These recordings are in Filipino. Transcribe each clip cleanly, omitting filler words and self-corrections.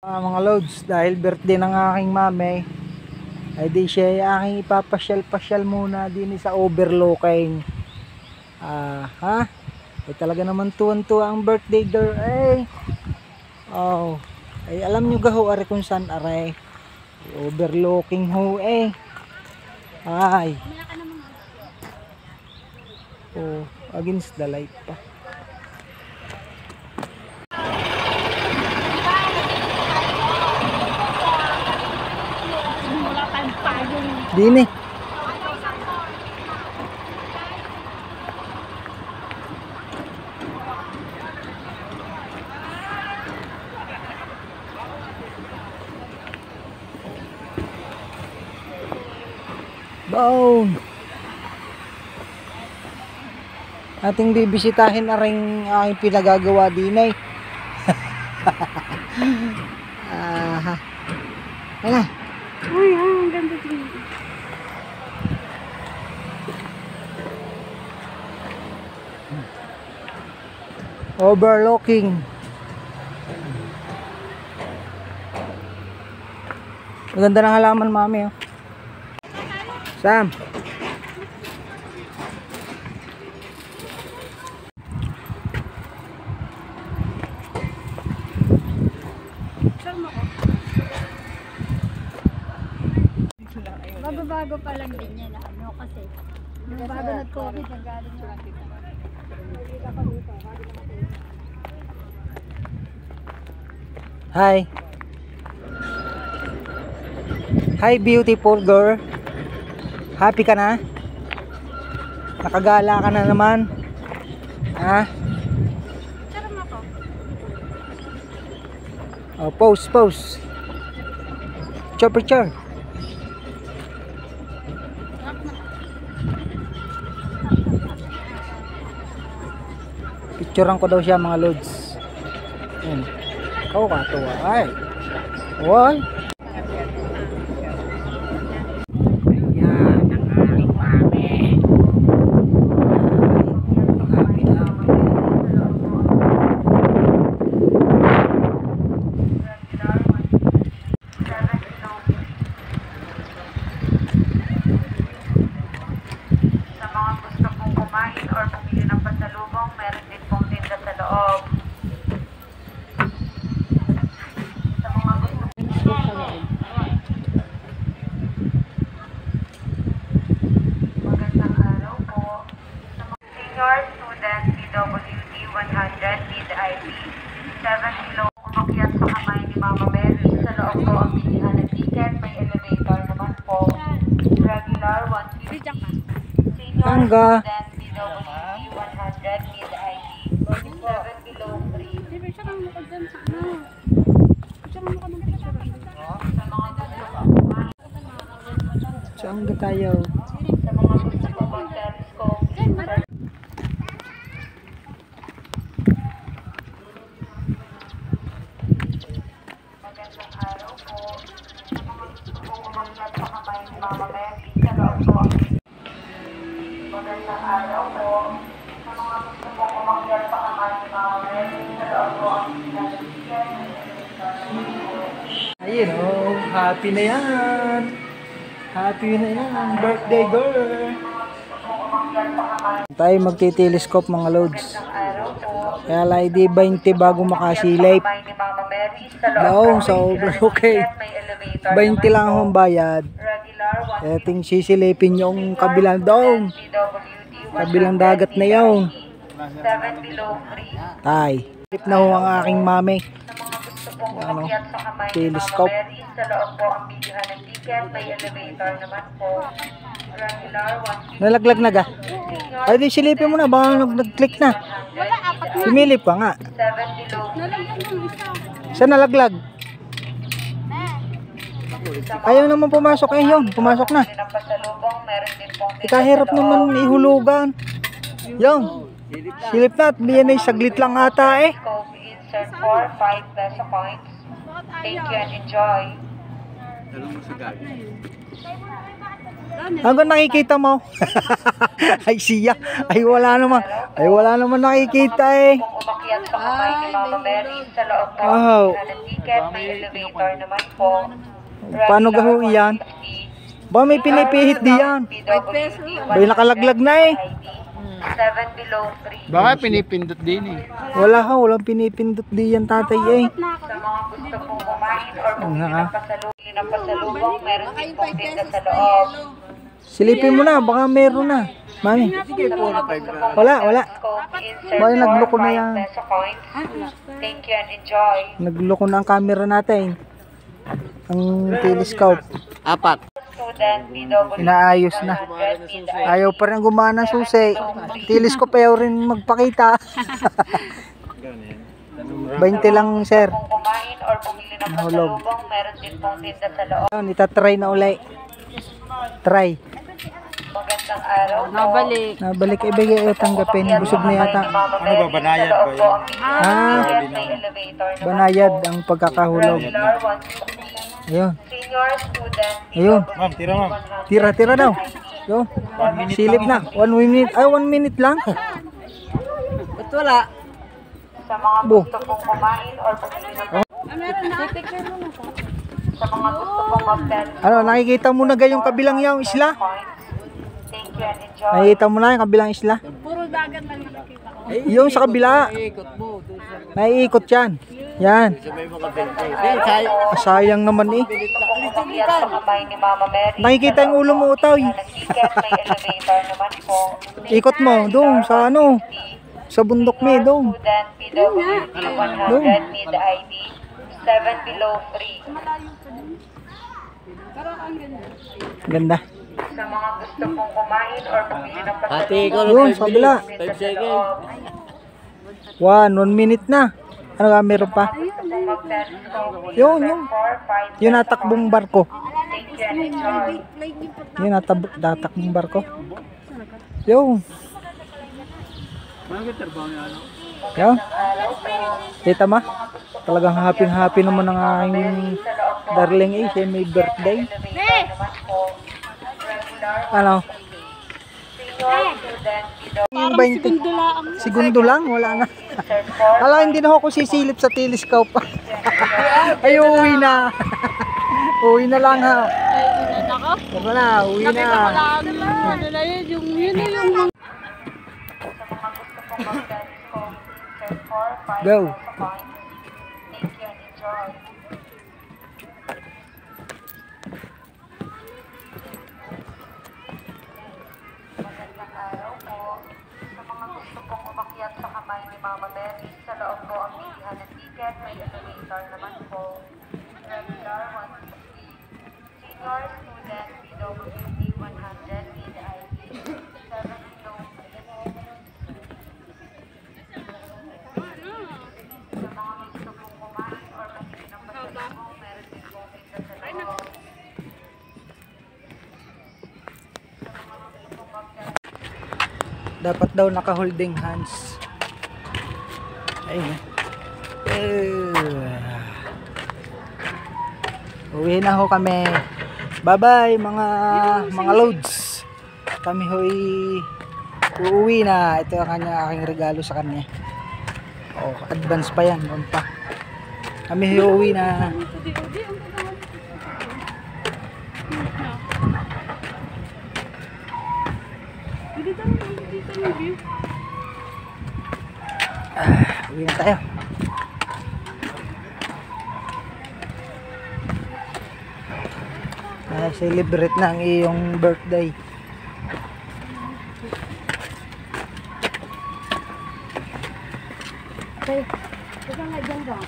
Mga loads, dahil birthday ng aking mami, ay di siya ay aking ipapasyal-pasyal muna din sa overlooking. Ha? Ay talaga naman tuwan-tuwa ang birthday girl eh. Oh, ay alam nyo gaho are kung saan are. Overlooking ho eh. Ay. Oh, against the light pa. Dini. Boom. Ating bibisitahin na rin aking pinagagawa din ay. Hala. Uy, ang ganda din. Overlooking. Maganda ng halaman, mami. Oh. Sam. Bago pa lang din yan, ano, kasi nung bago nag-COVID, nagaling yung Hi. Hi, beautiful girl. Happy ka na? Nakagala ka na naman? Ha? Sarap mo ko. Oh, pose. Picture. Picturean ko daw siya mga loads. Yan. Ikaw katuwa. Ay. Why? Student PWD 100 mid IP 7 kilo umakyat sa kamay ni Mama Mary. Sa loob po ang bilihan ng ticket, may elevator naman po. Regular 150. Senior student PWD 100 mid IP 7 kilo free. Siya kang mukha dyan sa ano. Siya kang mukha ng picture. Sa mga gusto Saan ka tayo? sa mga gusto po mag-telescope. Magandang araw po. Sa mga gusto po umakyat sa kamay ni Mama Mary. Sa loob po. Magandang araw po. Sa mga gusto po umakyat sa kamay ni Mama Mary. Sa loob po ang pinagsiyan. Ayun oh, happy na yan. Happy na yan, birthday girl. Tayo magti-telescope mga loads. Kaya lang di 20 bago makasilip. Daong sa overlooking. 20 lang ang bayad. Eting sisilipin yung kabilang daong. Kabilang dagat na yun. Tay. Silip na ho ang aking mami. Ano, telescope. Sa loob po ang bilihan ng ticket, may elevator naman po. Regular 150. Nalaglag na ga? Ay di silipin mo na, baka nag-click na. Wala, apat na. Sumilip ka nga. 7 kilo. Nalagyan yung isa. Saan nalaglag? Ayaw naman pumasok eh yun. Pumasok na. Ikahirap naman ihulugan. Yung. Silip na at biyan ay saglit lang ata eh. Insert for 5 peso coins. Thank you and enjoy. Hanggang nakikita mo. Ay siya. Ay wala naman nakikita eh. Kung umakyat sa kamay ni Mama Mary sa loob po Wow. ng ticket, may elevator naman po. Paano gaho yan? Ba may pinipihit diyan. Bay nakalaglag na eh. 7 below 3. Baka pinipindot din eh. Walang pinipindot diyan tatay eh. Sa mga gusto pong kumain or bumili ng pasalubong, meron din pong tinda sa loob. Silipin mo na, baka meron na. Mami. Wala. Baka nagloko na yan. Peso coins. Thank you and enjoy. Nagloko na ang camera natin. Ang telescope. 4. Student PW. Inaayos na. Ayaw pa rin gumana susi. Telescope ayaw rin magpakita. 20 lang sir. Kung kumain or bumili ng Nahulog. pasalubong, meron din pong tinda sa loob. Ayun, itatry na uli. Try. Magandang araw po. Nabalik ibigay o tanggapin. Busog na yata. Ano ba, banayad ba yun? May elevator naman Banayad po. ang pagkakahulog. Regular 160. Ayun. Senior student Ayun. Ma'am, tira ma'am. Tira daw. Yo. Silip na. 1 minute. Ay, 1 minute lang. Ba't wala? Sa mga Bo. gusto pong kumain or bumili ng sa mga gusto pong mag-test Ano, nakikita mo na gayong kabilang yung isla? points. Thank you and enjoy. Nakikita mo na yung kabilang isla? Puro dagat lang nakikita ko. Yung sa kabila. Naiikot yan. Yan. Sayang naman eh. Kung umakyat sa kamay ni Mama Mary, Nakikita yung ulo mo, Utoy. ng ticket, may elevator naman po. Ikot mo, doon, sa ano. Sa bundok me, doon. Student PWD 100 need ID 7 below 3. Ganda. Sa mga gusto pong kumain or bumili ng pasalubong, Yun, sa kabila. 1 minute na. Ano ka, meron pa? Yun. Yung natakbong barko. thank you and enjoy. Yung natakbong barko. Yun. Yun. Kita ma? Talagang happy naman ang aking darling eh. Siya may birthday. Ano? Yung 20 segundo lang, wala na. Hala, hindi na ako sisilip sa telescope. Ay, uwi na. Uwi na lang ha. Tara na, uwi na. Ano na yun, yung Go. Thank you and enjoy. Magandang araw po. Sa mga gusto pong umakyat sa kamay ni Mama Mary, sa loob po ang bilihan ng ticket, may elevator naman po. Regular 160. Senior student PWD 100 need ID 7 below 3. Sa mga gusto pong kumain or bumili ng pasalubong, meron din pong tinda sa loob. Dapat daw naka-holding hands. Ayun. Uwi na ho kami. Bye-bye mga loads. Kami ho'y uuwi na. Ito ang aking regalo sa kanya. Oh, advance pa yan. Noon pa. Kami ho'y uuwi na. Uwi na tayo. Celebrate na ang iyong birthday. Okay. Teka nga dyan ba?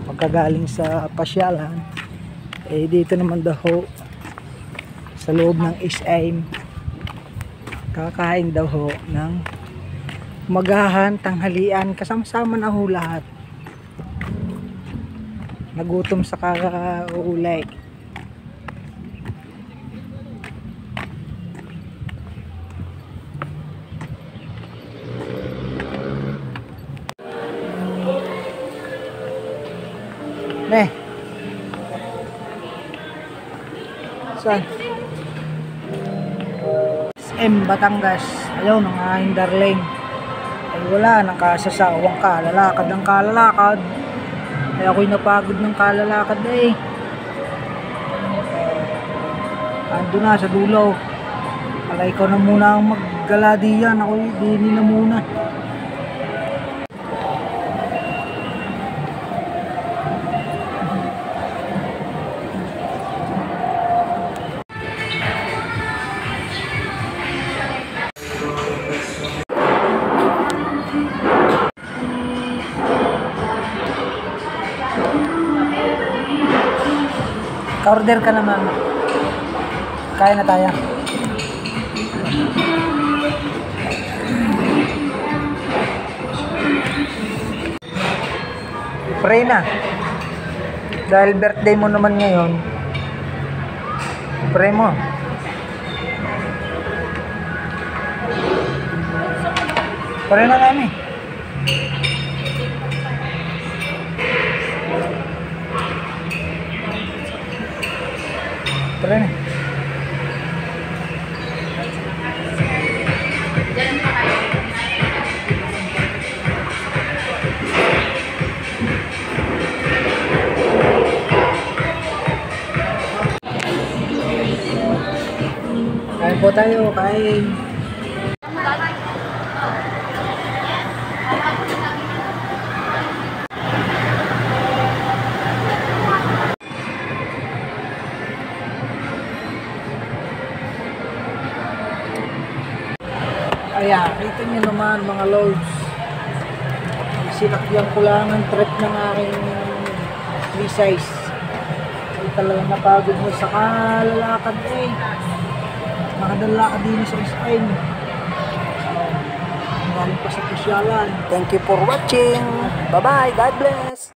Pagkagaling sa pasyalan, eh dito naman daw sa loob ng SM kakain daw ho ng magahan, tanghalian, kasama-sama na ho lahat. Nagutom sa kakaulay. Saan? SM Batangas. Ayaw, ng aking darling. Ay wala, nakasasawang kalalakad ng kalalakad. Kaya ako'y napagod ng kalalakad eh. Ando na sa dulo. Kala ikaw na muna ang maggala diyan. Ako'y dini na muna. Ka-order ka naman. Kaya na tayo. Pray na. Dahil birthday mo naman ngayon. Pray mo. Pray na namin. Pray na. Kain po tayo, kain. Ayan, kita nyo naman mga loads. Sinakyan ko lang ang trip ng aking free size. Ay talagang napagod mo sa kalalakad eh. Nakadala ka din sa Spain. Maraming pa sa pasyalan. Thank you for watching. Bye bye. God bless.